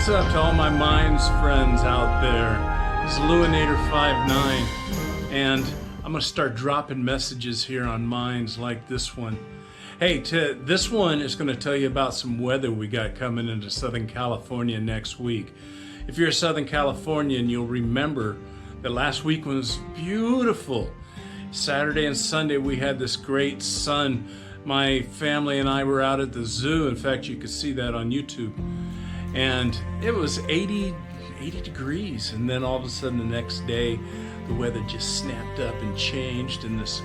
What's up to all my Minds friends out there? It's Luinator59, and I'm going to start dropping messages here on Minds like this one. Hey, this one is going to tell you about some weather we got coming into Southern California next week. If you're a Southern Californian, you'll remember that last week was beautiful. Saturday and Sunday we had this great sun. My family and I were out at the zoo. In fact, you could see that on YouTube. And it was 80 degrees. And then all of a sudden the next day, the weather just snapped up and changed. And this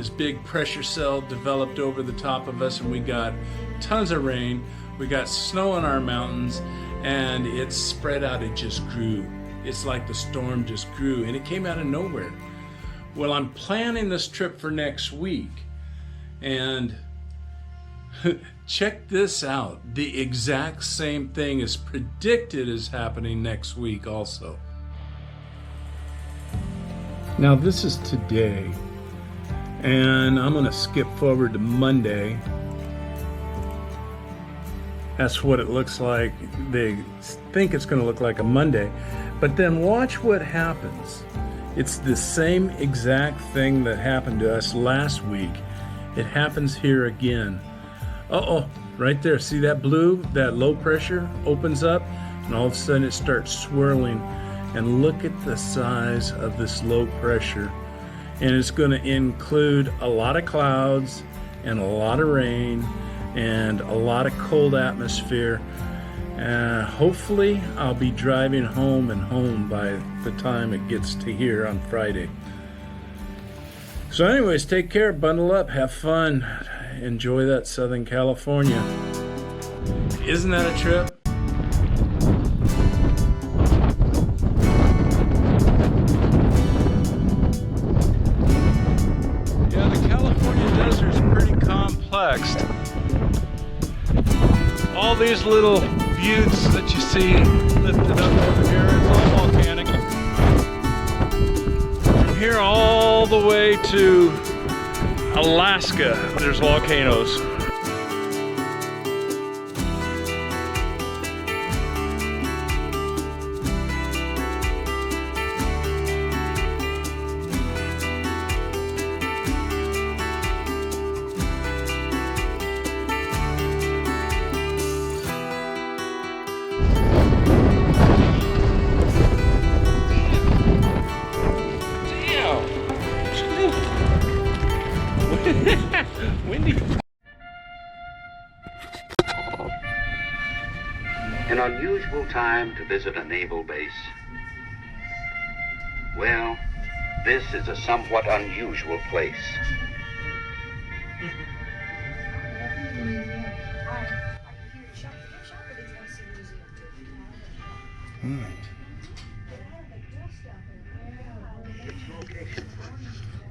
big pressure cell developed over the top of us. And we got tons of rain. We got snow in our mountains. And it spread out. It just grew. It's like the storm just grew. And it came out of nowhere. Well, I'm planning this trip for next week. And check this out. The exact same thing is predicted is happening next week also. Now this is today, and I'm going to skip forward to Monday. That's what it looks like. They think it's going to look like a Monday, but then watch what happens. It's the same exact thing that happened to us last week. It happens here again. Uh-oh, right there. See that blue? That low pressure opens up, and all of a sudden it starts swirling. And look at the size of this low pressure. And it's going to include a lot of clouds and a lot of rain and a lot of cold atmosphere. Hopefully I'll be driving home by the time it gets to here on Friday. So anyways, take care, bundle up, have fun, enjoy that Southern California. Isn't that a trip? Yeah, the California desert's pretty complex. All these little buttes that you see lifted up over here, it's all volcanic. From here all the way to Alaska, there's volcanoes. Windy. An unusual time to visit a naval base. Well, this is a somewhat unusual place.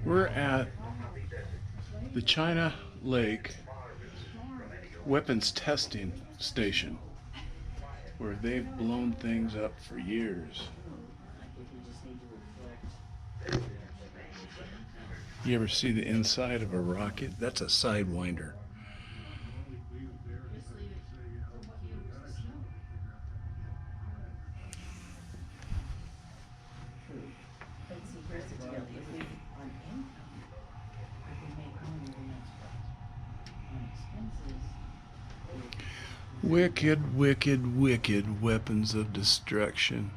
We're at the China Lake Weapons Testing Station, where they've blown things up for years. You ever see the inside of a rocket? That's a sidewinder. Wicked, wicked, wicked weapons of destruction.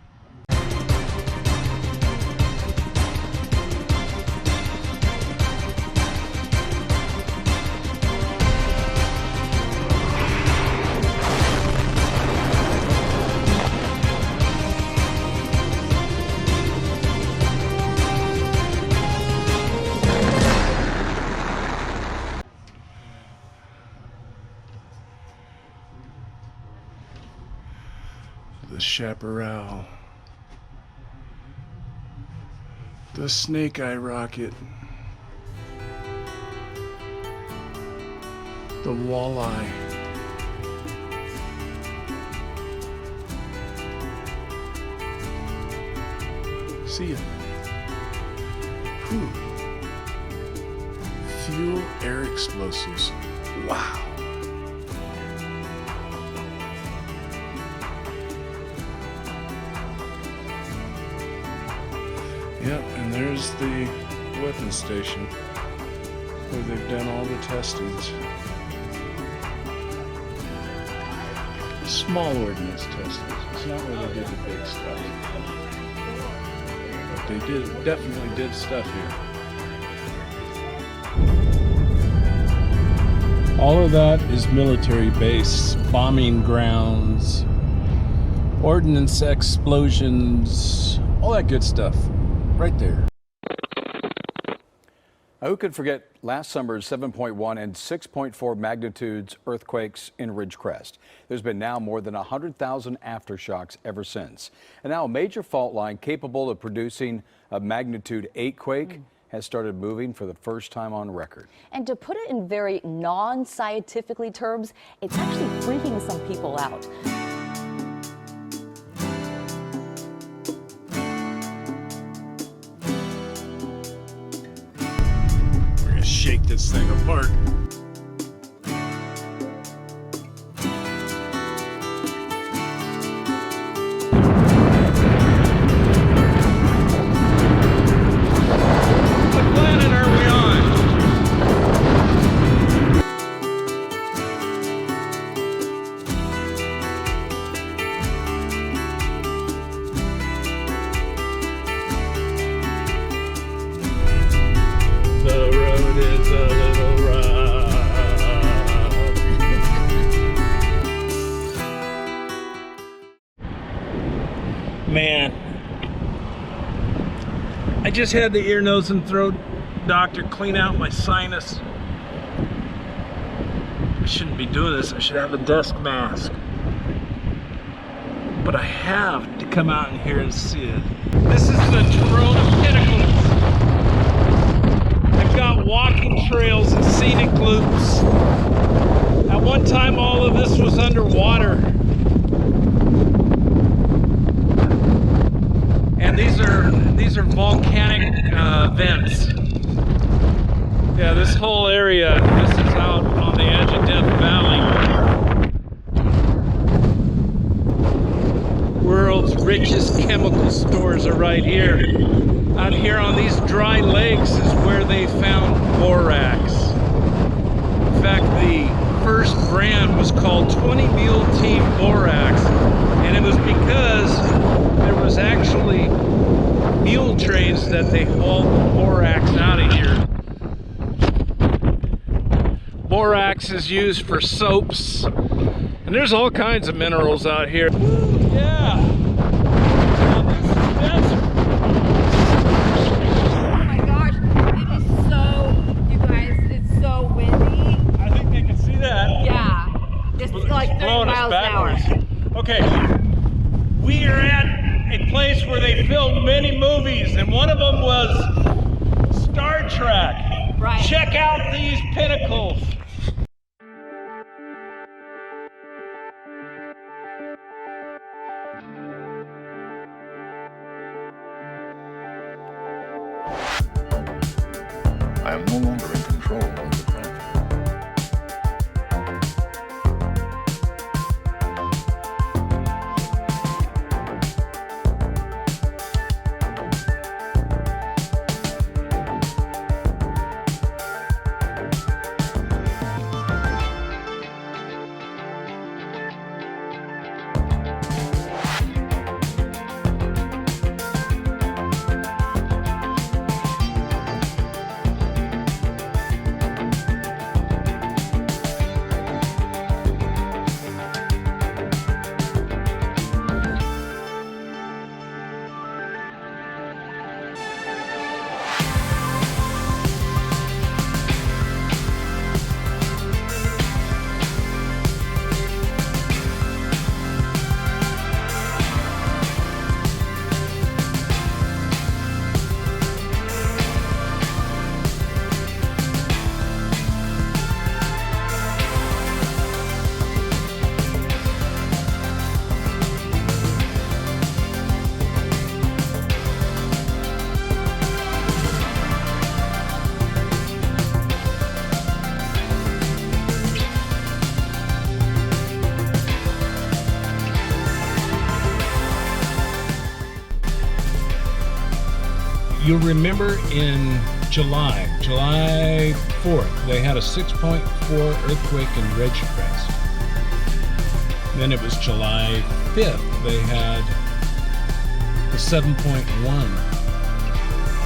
The chaparral, the snake eye rocket, the walleye, see ya. Whew. Fuel air explosives. Wow. Yep, and there's the weapons station where they've done all the testings. Small ordnance testings. It's not where they did the big stuff. But they definitely did stuff here. All of that is military base, bombing grounds, ordnance explosions, all that good stuff right there. Now, who could forget last summer's 7.1 and 6.4 magnitudes earthquakes in Ridgecrest? There's been now more than 100,000 aftershocks ever since. And now a major fault line capable of producing a magnitude 8 quake has started moving for the first time on record. And to put it in very non-scientifically terms, it's actually freaking some people out. We're gonna shake this thing apart. Man, I just had the ear, nose, and throat doctor clean out my sinus. I shouldn't be doing this. I should have a desk mask. But I have to come out in here and see it. This is the Trona Pinnacles. I've got walking trails and scenic loops. At one time, all of this was underwater. And these are volcanic vents. Yeah, this whole area, this is out on the edge of Death Valley. World's richest chemical stores are right here. Out here on these dry lakes is where they found borax. In fact, the first brand was called 20 Mule Team Borax, and it was because there was actually mule trains that they hauled borax out of here. Borax is used for soaps, and there's all kinds of minerals out here. Woo, yeah. Now this is desert. Oh my gosh, it is so, you guys, it's so windy. I think they can see that. Yeah, it's like 30 Blowing us miles an hour. backwards. Okay, we are at a place where they filmed many movies, and one of them was Star Trek. Right. Check out these pinnacles. I am no longer in control of the traffic. you'll remember in July 4th, they had a 6.4 earthquake in Ridgecrest. Then it was July 5th, they had the 7.1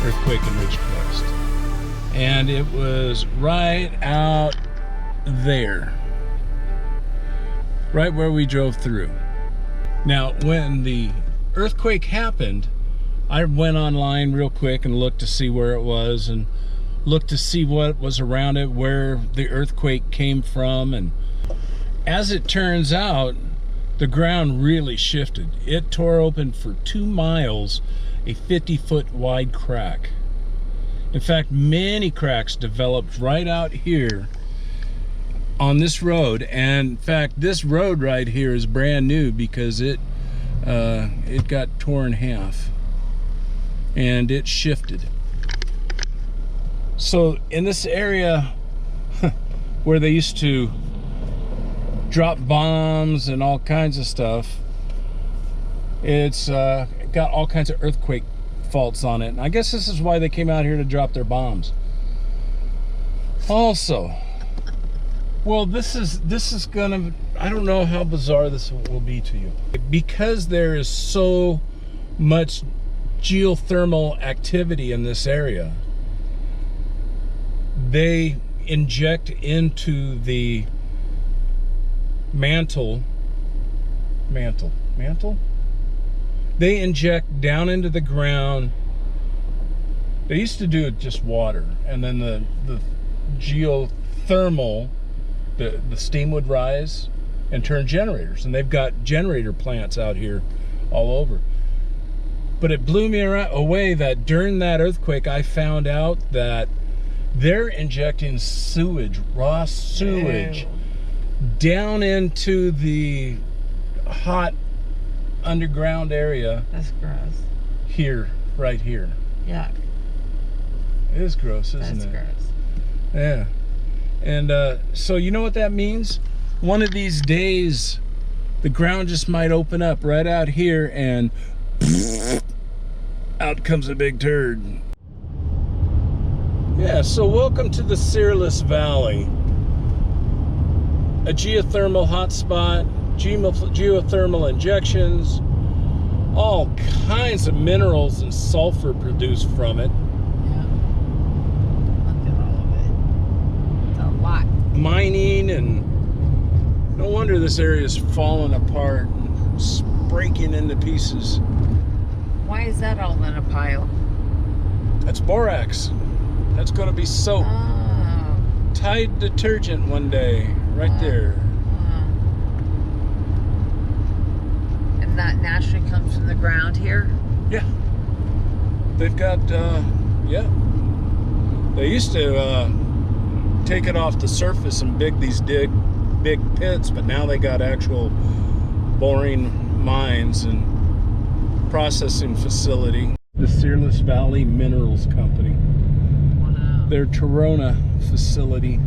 earthquake in Ridgecrest. And it was right out there, right where we drove through. Now, when the earthquake happened, I went online real quick and looked to see where it was and looked to see what was around it, where the earthquake came from. And as it turns out, the ground really shifted. It tore open for 2 miles a 50-foot wide crack. In fact, many cracks developed right out here on this road. And in fact, this road right here is brand new because it got torn in half and it shifted. So in this area where they used to drop bombs and all kinds of stuff, it's got all kinds of earthquake faults on it. And I guess this is why they came out here to drop their bombs. Also, well, this is gonna, I don't know how bizarre this will be to you. Because there is so much geothermal activity in this area, they inject into the mantle. They inject down into the ground. They used to do it just water, and then the geothermal, the steam would rise and turn generators, and they've got generator plants out here all over. But it blew me away that during that earthquake, I found out that they're injecting sewage, raw sewage, down into the hot underground area. That's gross. Here, right here. Yuck. It is gross, isn't it? That's gross. Yeah. And so you know what that means? One of these days, the ground just might open up right out here and out comes a big turd. Yeah, so welcome to the Searles Valley. A geothermal hotspot, geothermal injections, all kinds of minerals and sulfur produced from it. Yeah. Look at all of it. It's a lot. Mining, and no wonder this area is falling apart and breaking into pieces. Why is that all in a pile? That's borax. That's going to be soap. Oh. Tide detergent one day, right there. And that naturally comes from the ground here? Yeah. They've got, yeah. They used to take it off the surface and dig these big pits, but now they got actual boring mines and processing facility. The Searles Valley Minerals Company. Wow. Their Trona facility.